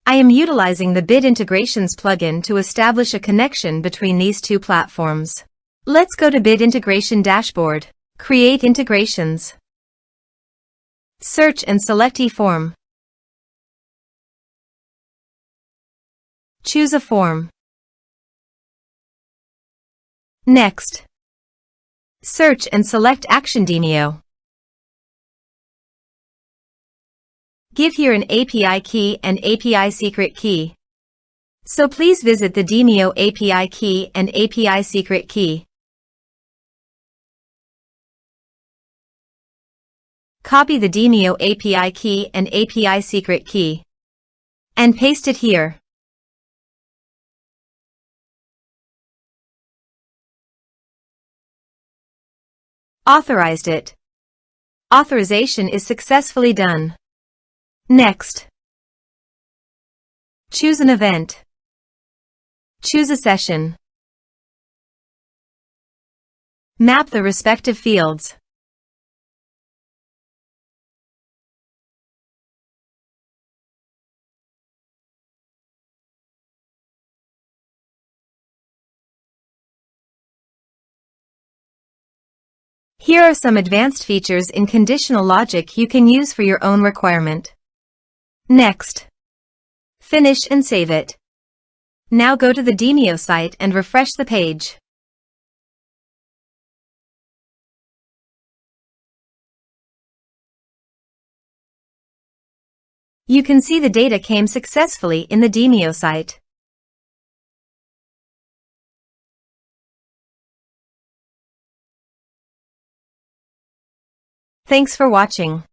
I am utilizing the Bit Integrations plugin to establish a connection between these two platforms. Let's go to Bit Integration Dashboard. Create integrations. Search and select eForm. Choose a form. Next, search and select Action Demio. Give here an API key and API secret key. So please visit the Demio API key and API secret key. Copy the Demio API key and API secret key and paste it here. Authorized it. Authorization is successfully done. Next, choose an event. Choose a session. Map the respective fields. Here are some advanced features in conditional logic you can use for your own requirement. Next, finish and save it. Now go to the Demio site and refresh the page. You can see the data came successfully in the Demio site. Thanks for watching.